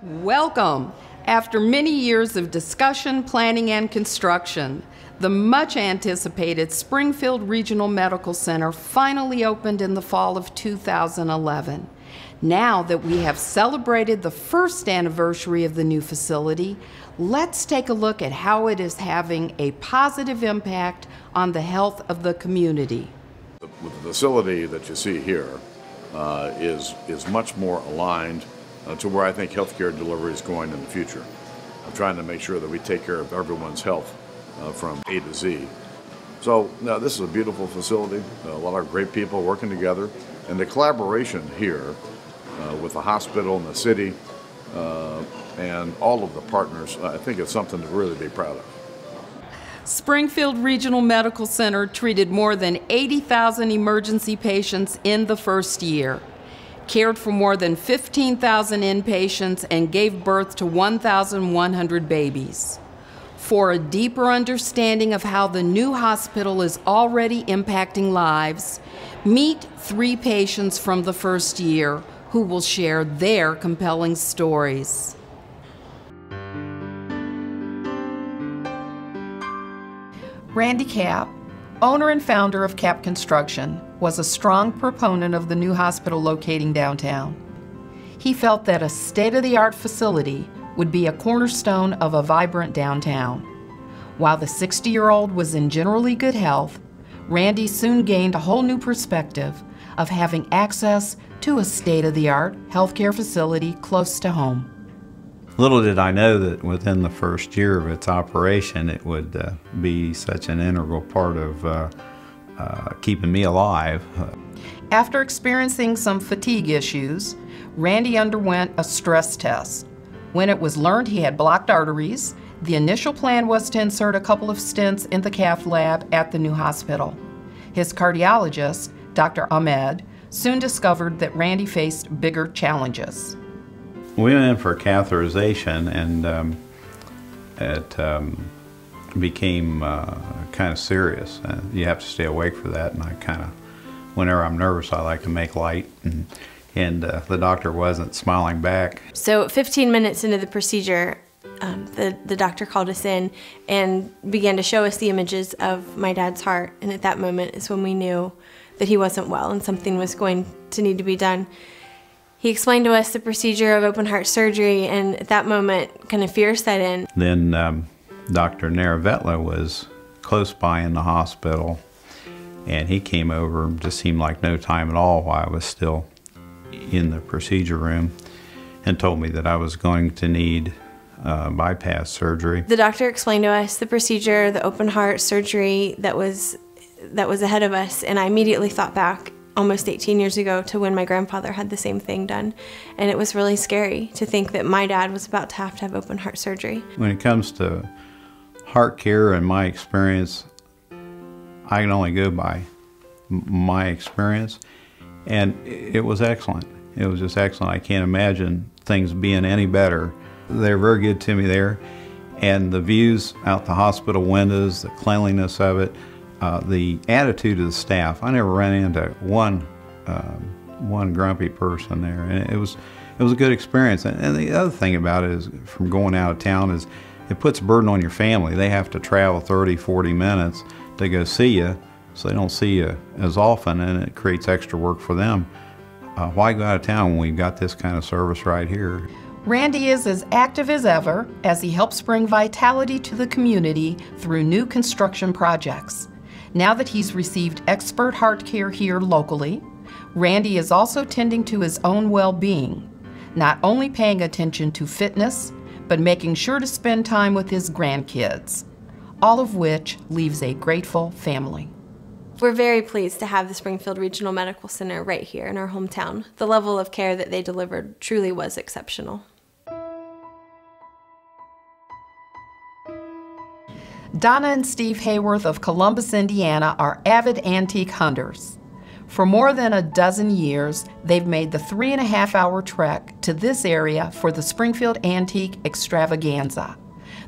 Welcome. After many years of discussion, planning, and construction, the much-anticipated Springfield Regional Medical Center finally opened in the fall of 2011. Now that we have celebrated the first anniversary of the new facility, let's take a look at how it is having a positive impact on the health of the community. The facility that you see here is much more aligned to where I think healthcare delivery is going in the future. I'm trying to make sure that we take care of everyone's health from A to Z. So now this is a beautiful facility, a lot of great people working together, and the collaboration here with the hospital and the city and all of the partners, I think it's something to really be proud of. Springfield Regional Medical Center treated more than 80,000 emergency patients in the first year, cared for more than 15,000 inpatients, and gave birth to 1,100 babies. For a deeper understanding of how the new hospital is already impacting lives, meet 3 patients from the first year who will share their compelling stories. Randy Kapp, owner and founder of Kapp Construction, was a strong proponent of the new hospital locating downtown. He felt that a state-of-the-art facility would be a cornerstone of a vibrant downtown. While the 60-year-old was in generally good health, Randy soon gained a whole new perspective of having access to a state-of-the-art healthcare facility close to home. Little did I know that within the first year of its operation it would be such an integral part of keeping me alive. After experiencing some fatigue issues, Randy underwent a stress test. When it was learned he had blocked arteries, the initial plan was to insert a couple of stents in the cath lab at the new hospital. His cardiologist, Dr. Ahmed, soon discovered that Randy faced bigger challenges. We went in for catheterization, and it became kind of serious. You have to stay awake for that, and I kind of, whenever I'm nervous, I like to make light, and the doctor wasn't smiling back. So 15 minutes into the procedure, the doctor called us in and began to show us the images of my dad's heart, and at that moment is when we knew that he wasn't well and something was going to need to be done. He explained to us the procedure of open heart surgery, and at that moment, kind of fear set in. Then Dr. Naravetla was close by in the hospital, and he came over. Just seemed like no time at all while I was still in the procedure room, and told me that I was going to need bypass surgery. The doctor explained to us the procedure, the open heart surgery that was ahead of us, and I immediately thought back almost 18 years ago to when my grandfather had the same thing done. And it was really scary to think that my dad was about to have open heart surgery. When it comes to heart care and my experience, I can only go by my experience, and it was excellent. It was just excellent. I can't imagine things being any better. They're very good to me there, and the views out the hospital windows, the cleanliness of it, the attitude of the staff. I never ran into one grumpy person there, and it was a good experience. And the other thing about it is, from going out of town, is it puts a burden on your family. They have to travel 30, 40 minutes to go see you, so they don't see you as often, and it creates extra work for them. Why go out of town when we've got this kind of service right here? Randy is as active as ever as he helps bring vitality to the community through new construction projects. Now that he's received expert heart care here locally, Randy is also tending to his own well-being, not only paying attention to fitness, but making sure to spend time with his grandkids, all of which leaves a grateful family. We're very pleased to have the Springfield Regional Medical Center right here in our hometown. The level of care that they delivered truly was exceptional. Donna and Steve Hayworth of Columbus, Indiana are avid antique hunters. For more than a dozen years, they've made the 3.5-hour trek to this area for the Springfield Antique Extravaganza.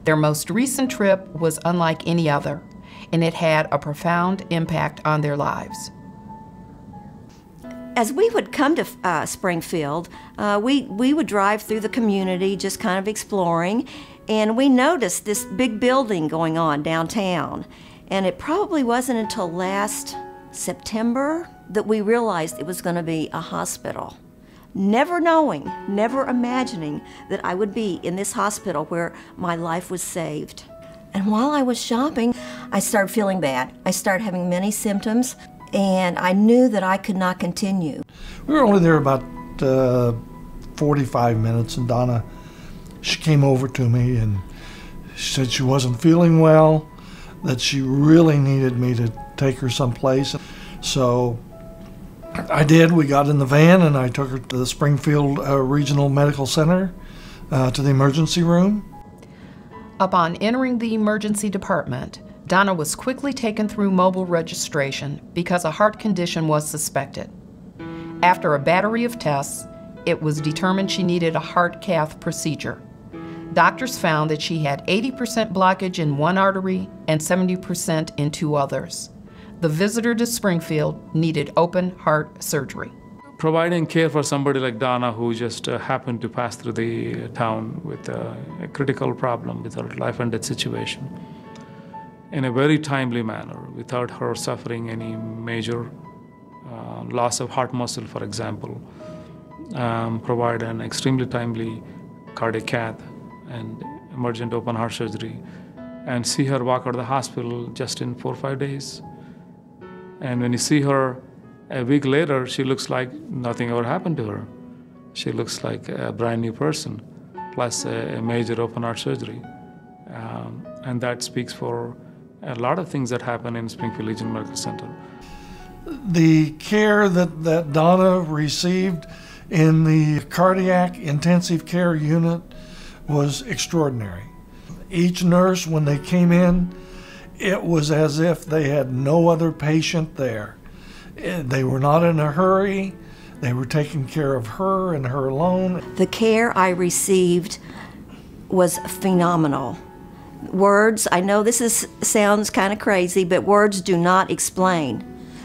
Their most recent trip was unlike any other, and it had a profound impact on their lives. As we would come to Springfield, we would drive through the community just kind of exploring, and we noticed this big building going on downtown. And it probably wasn't until last September that we realized it was going to be a hospital. Never knowing, never imagining that I would be in this hospital where my life was saved. And while I was shopping, I started feeling bad. I started having many symptoms, and I knew that I could not continue. We were only there about 45 minutes, and Donna, she came over to me and she said she wasn't feeling well, that she really needed me to take her someplace. So I did. We got in the van and I took her to the Springfield Regional Medical Center, to the emergency room. Upon entering the emergency department, Donna was quickly taken through mobile registration because a heart condition was suspected. After a battery of tests, it was determined she needed a heart cath procedure. Doctors found that she had 80% blockage in one artery and 70% in two others. The visitor to Springfield needed open heart surgery. Providing care for somebody like Donna, who just happened to pass through the town with a critical problem with her life and death situation, in a very timely manner, without her suffering any major loss of heart muscle, for example, provide an extremely timely cardiac cath and emergent open heart surgery, and see her walk out of the hospital just in 4 or 5 days. And when you see her a week later, she looks like nothing ever happened to her. She looks like a brand new person, plus a major open heart surgery. And that speaks for a lot of things that happen in Springfield Regional Medical Center. The care that Donna received in the cardiac intensive care unit was extraordinary. Each nurse, when they came in, it was as if they had no other patient there. They were not in a hurry. They were taking care of her and her alone. The care I received was phenomenal. Words, I know this sounds kind of crazy, but words do not explain.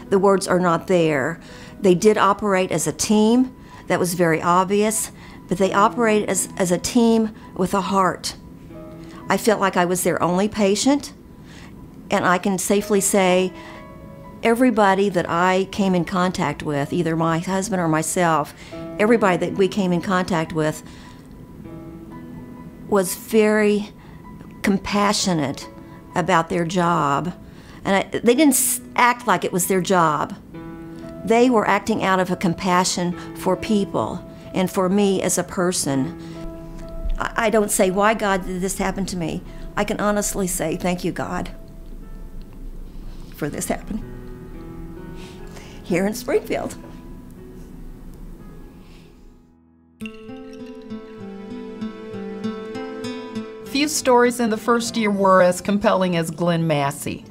The words are not there. They did operate as a team. That was very obvious, but they operated as a team with a heart. I felt like I was their only patient, and I can safely say everybody that I came in contact with, either my husband or myself, everybody that we came in contact with was very compassionate about their job. And they didn't act like it was their job. They were acting out of a compassion for people and for me as a person. I don't say, why God did this happen to me? I can honestly say, thank you, God, for this happening here in Springfield. Few stories in the first year were as compelling as Glenn Massey.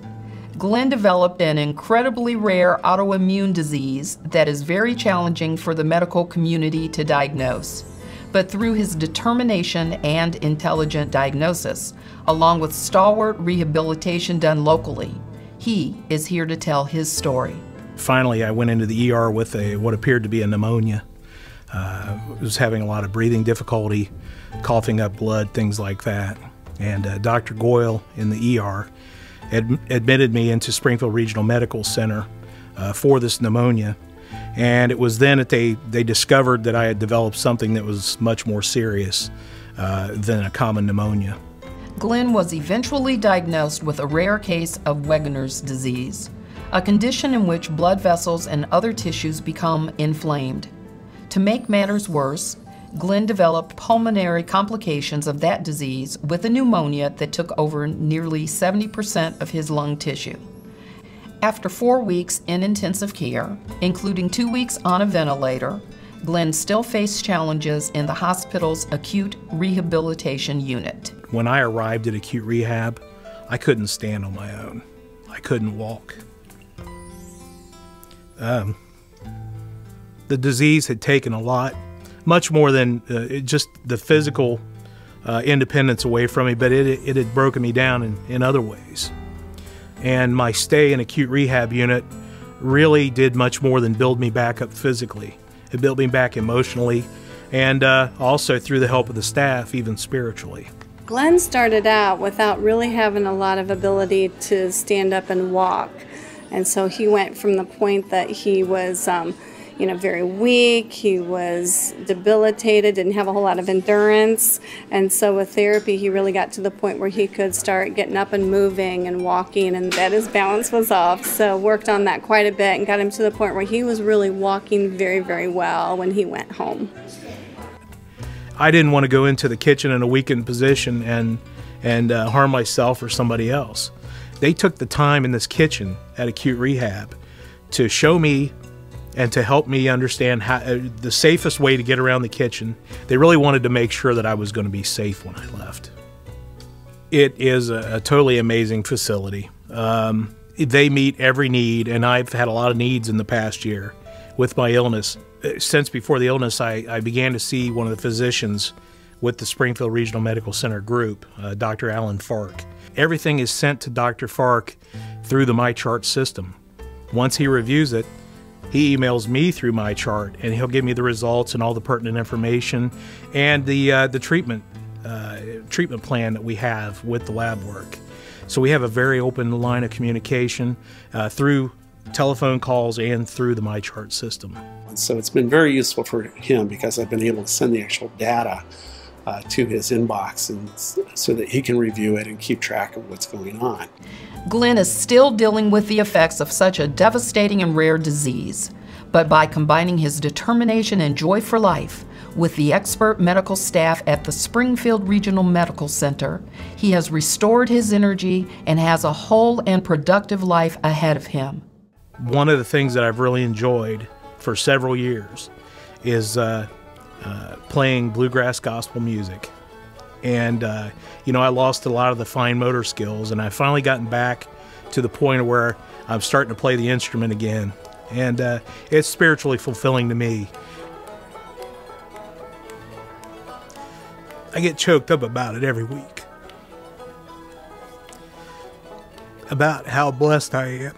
Glenn developed an incredibly rare autoimmune disease that is very challenging for the medical community to diagnose. But through his determination and intelligent diagnosis, along with stalwart rehabilitation done locally, he is here to tell his story. Finally, I went into the ER with what appeared to be a pneumonia. I was having a lot of breathing difficulty, coughing up blood, things like that. And Dr. Goyle in the ER admitted me into Springfield Regional Medical Center for this pneumonia. And it was then that they discovered that I had developed something that was much more serious than a common pneumonia. Glenn was eventually diagnosed with a rare case of Wegener's disease, a condition in which blood vessels and other tissues become inflamed. To make matters worse, Glenn developed pulmonary complications of that disease with a pneumonia that took over nearly 70% of his lung tissue. After 4 weeks in intensive care, including 2 weeks on a ventilator, Glenn still faced challenges in the hospital's acute rehabilitation unit. When I arrived at acute rehab, I couldn't stand on my own. I couldn't walk. The disease had taken a lot, much more than just the physical independence away from me, but it had broken me down in other ways. And my stay in acute rehab unit really did much more than build me back up physically. It built me back emotionally, and also through the help of the staff, even spiritually. Glenn started out without really having a lot of ability to stand up and walk. And so he went from the point that he was very weak, he was debilitated, didn't have a whole lot of endurance. And so with therapy, he really got to the point where he could start getting up and moving and walking, and that his balance was off. So worked on that quite a bit and got him to the point where he was really walking very, very well when he went home. I didn't want to go into the kitchen in a weakened position and harm myself or somebody else. They took the time in this kitchen at acute rehab to show me and to help me understand how the safest way to get around the kitchen. They really wanted to make sure that I was going to be safe when I left. It is a totally amazing facility. They meet every need, and I've had a lot of needs in the past year with my illness. Since before the illness, I began to see one of the physicians with the Springfield Regional Medical Center group, Dr. Alan Fark. Everything is sent to Dr. Fark through the MyChart system. Once he reviews it, he emails me through MyChart, and he'll give me the results and all the pertinent information and the treatment plan that we have with the lab work. So we have a very open line of communication through telephone calls and through the MyChart system. So it's been very useful for him because I've been able to send the actual data to his inbox, and so that he can review it and keep track of what's going on. Glenn is still dealing with the effects of such a devastating and rare disease, but by combining his determination and joy for life with the expert medical staff at the Springfield Regional Medical Center, he has restored his energy and has a whole and productive life ahead of him. One of the things that I've really enjoyed for several years is playing bluegrass gospel music. And, I lost a lot of the fine motor skills, and I've finally gotten back to the point where I'm starting to play the instrument again. And it's spiritually fulfilling to me. I get choked up about it every week. About how blessed I am.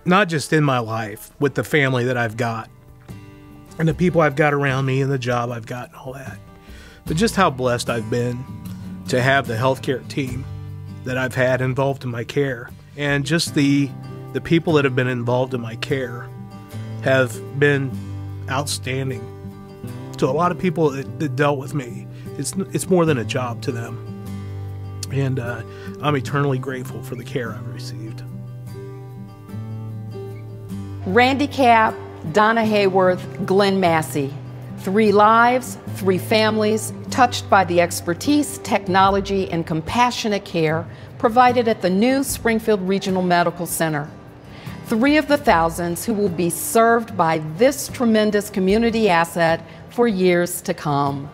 Not just in my life, with the family that I've got, and the people I've got around me, and the job I've got, and all that. But just how blessed I've been to have the healthcare team that I've had involved in my care. And just the people that have been involved in my care have been outstanding. To a lot of people that dealt with me, it's more than a job to them. And I'm eternally grateful for the care I've received. Randy Capp, Donna Hayworth, Glenn Massey. 3 lives, 3 families, touched by the expertise, technology, and compassionate care provided at the new Springfield Regional Medical Center. 3 of the thousands who will be served by this tremendous community asset for years to come.